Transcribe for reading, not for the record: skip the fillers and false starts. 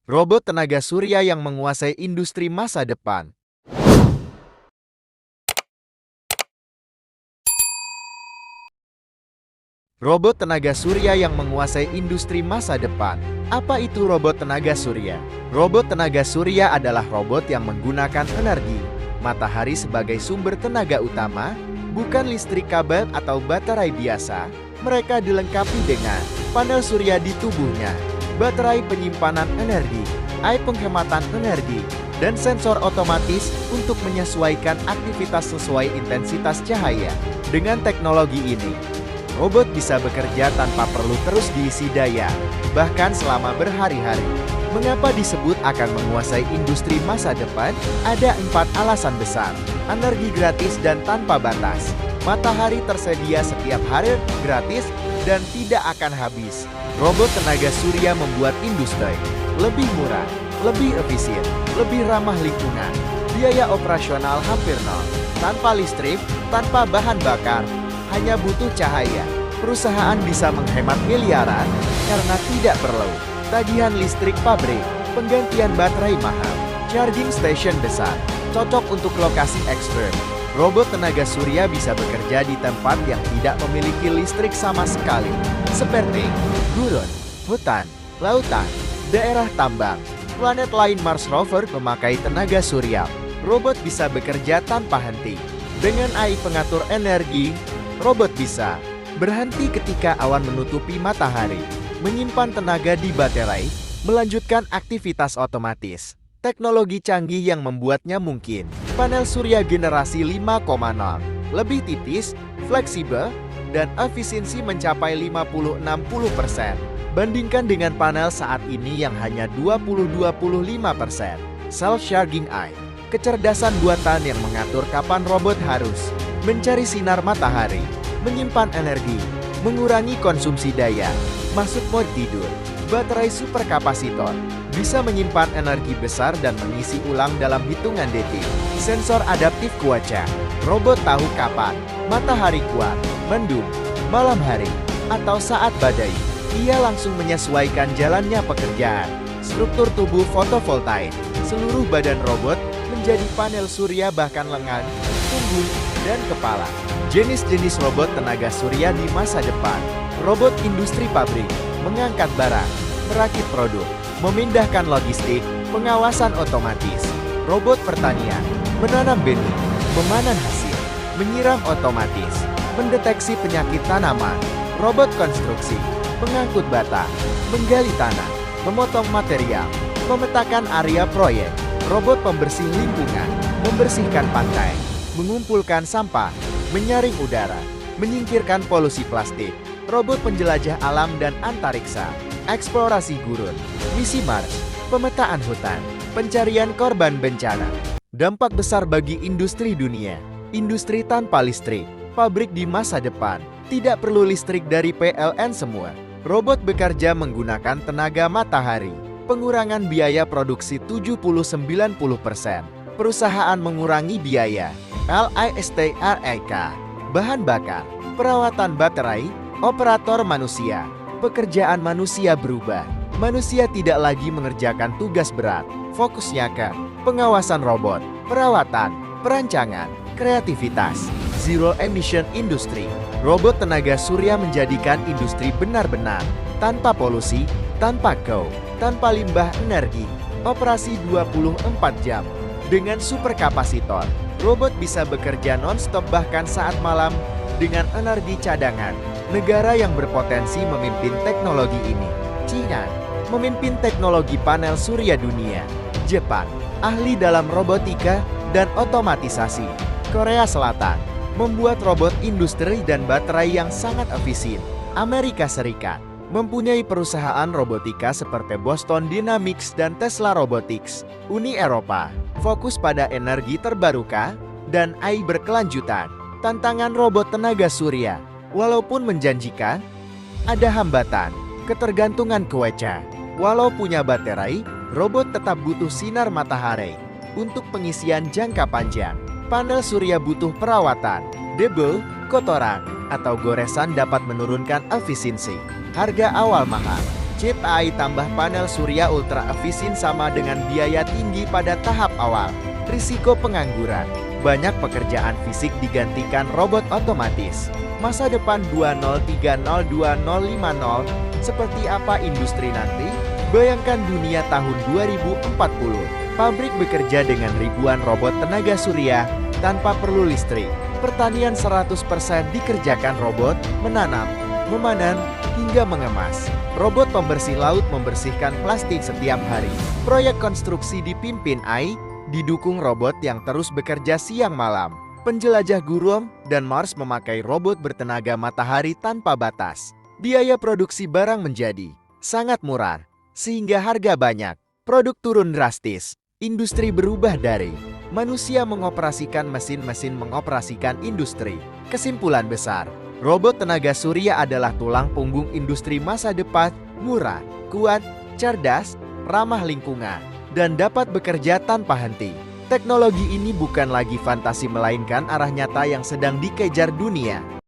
Robot tenaga surya yang menguasai industri masa depan. Robot tenaga surya yang menguasai industri masa depan. Apa itu robot tenaga surya? Robot tenaga surya adalah robot yang menggunakan energi matahari sebagai sumber tenaga utama, bukan listrik kabel atau baterai biasa. Mereka dilengkapi dengan panel surya di tubuhnya, baterai penyimpanan energi, air penghematan energi, dan sensor otomatis untuk menyesuaikan aktivitas sesuai intensitas cahaya. Dengan teknologi ini, robot bisa bekerja tanpa perlu terus diisi daya, bahkan selama berhari-hari. Mengapa disebut akan menguasai industri masa depan? Ada 4 alasan besar. Energi gratis dan tanpa batas. Matahari tersedia setiap hari gratis dan tidak akan habis. Robot tenaga surya membuat industri lebih murah, lebih efisien, lebih ramah lingkungan. Biaya operasional hampir nol. Tanpa listrik, tanpa bahan bakar, hanya butuh cahaya. Perusahaan bisa menghemat miliaran karena tidak perlu tagihan listrik pabrik, penggantian baterai mahal, charging station besar, cocok untuk lokasi ekstrem. Robot tenaga surya bisa bekerja di tempat yang tidak memiliki listrik sama sekali, seperti gurun, hutan, lautan, daerah tambang. Planet lain Mars rover memakai tenaga surya. Robot bisa bekerja tanpa henti. Dengan AI pengatur energi, robot bisa berhenti ketika awan menutupi matahari, menyimpan tenaga di baterai, melanjutkan aktivitas otomatis. Teknologi canggih yang membuatnya mungkin. Panel surya generasi 5,0, lebih tipis, fleksibel, dan efisiensi mencapai 50-60%. Bandingkan dengan panel saat ini yang hanya 20-25%. Self-charging AI, kecerdasan buatan yang mengatur kapan robot harus mencari sinar matahari, menyimpan energi, mengurangi konsumsi daya, masuk mode tidur. Baterai superkapasitor bisa menyimpan energi besar dan mengisi ulang dalam hitungan detik. Sensor adaptif cuaca, robot tahu kapan matahari kuat, mendung, malam hari, atau saat badai. Ia langsung menyesuaikan jalannya pekerjaan. Struktur tubuh fotovoltaik, seluruh badan robot menjadi panel surya bahkan lengan, punggung, dan kepala. Jenis-jenis robot tenaga surya di masa depan. Robot industri pabrik, mengangkat barang, merakit produk, memindahkan logistik, pengawasan otomatis. Robot pertanian, menanam benih, memanen hasil, menyiram otomatis, mendeteksi penyakit tanaman. Robot konstruksi, mengangkut bata, menggali tanah, memotong material, memetakan area proyek. Robot pembersih lingkungan, membersihkan pantai, mengumpulkan sampah, menyaring udara, menyingkirkan polusi plastik. Robot penjelajah alam dan antariksa, eksplorasi gurun, misi Mars, pemetaan hutan, pencarian korban bencana. Dampak besar bagi industri dunia. Industri tanpa listrik, pabrik di masa depan, tidak perlu listrik dari PLN semua. Robot bekerja menggunakan tenaga matahari, pengurangan biaya produksi 70-90%. Perusahaan mengurangi biaya, LISTREK, bahan bakar, perawatan baterai, operator manusia. Pekerjaan manusia berubah. Manusia tidak lagi mengerjakan tugas berat. Fokusnya ke pengawasan robot, perawatan, perancangan, kreativitas. Zero emission industry. Robot tenaga surya menjadikan industri benar-benar tanpa polusi, tanpa tanpa limbah energi. Operasi 24 jam. Dengan superkapasitor, robot bisa bekerja non-stop bahkan saat malam dengan energi cadangan. Negara yang berpotensi memimpin teknologi ini. China memimpin teknologi panel surya dunia. Jepang ahli dalam robotika dan otomatisasi. Korea Selatan membuat robot industri dan baterai yang sangat efisien. Amerika Serikat mempunyai perusahaan robotika seperti Boston Dynamics dan Tesla Robotics. Uni Eropa fokus pada energi terbarukan dan AI berkelanjutan. Tantangan robot tenaga surya, walaupun menjanjikan, ada hambatan, ketergantungan cuaca. Walau punya baterai, robot tetap butuh sinar matahari. Untuk pengisian jangka panjang, panel surya butuh perawatan, debu, kotoran, atau goresan dapat menurunkan efisiensi. Harga awal mahal, Chip AI tambah panel surya ultra efisien sama dengan biaya tinggi pada tahap awal. Risiko pengangguran. Banyak pekerjaan fisik digantikan robot otomatis. Masa depan 2030-2050, seperti apa industri nanti? Bayangkan dunia tahun 2040. Pabrik bekerja dengan ribuan robot tenaga surya tanpa perlu listrik. Pertanian 100% dikerjakan robot, menanam, memanen, hingga mengemas. Robot pembersih laut membersihkan plastik setiap hari. Proyek konstruksi dipimpin AI, didukung robot yang terus bekerja siang malam. Penjelajah Gurum dan Mars memakai robot bertenaga matahari tanpa batas. Biaya produksi barang menjadi sangat murah, sehingga harga banyak. Produk turun drastis. Industri berubah dari manusia mengoperasikan mesin-mesin mengoperasikan industri. Kesimpulan besar, robot tenaga surya adalah tulang punggung industri masa depan, murah, kuat, cerdas, ramah lingkungan, dan dapat bekerja tanpa henti. Teknologi ini bukan lagi fantasi melainkan arah nyata yang sedang dikejar dunia.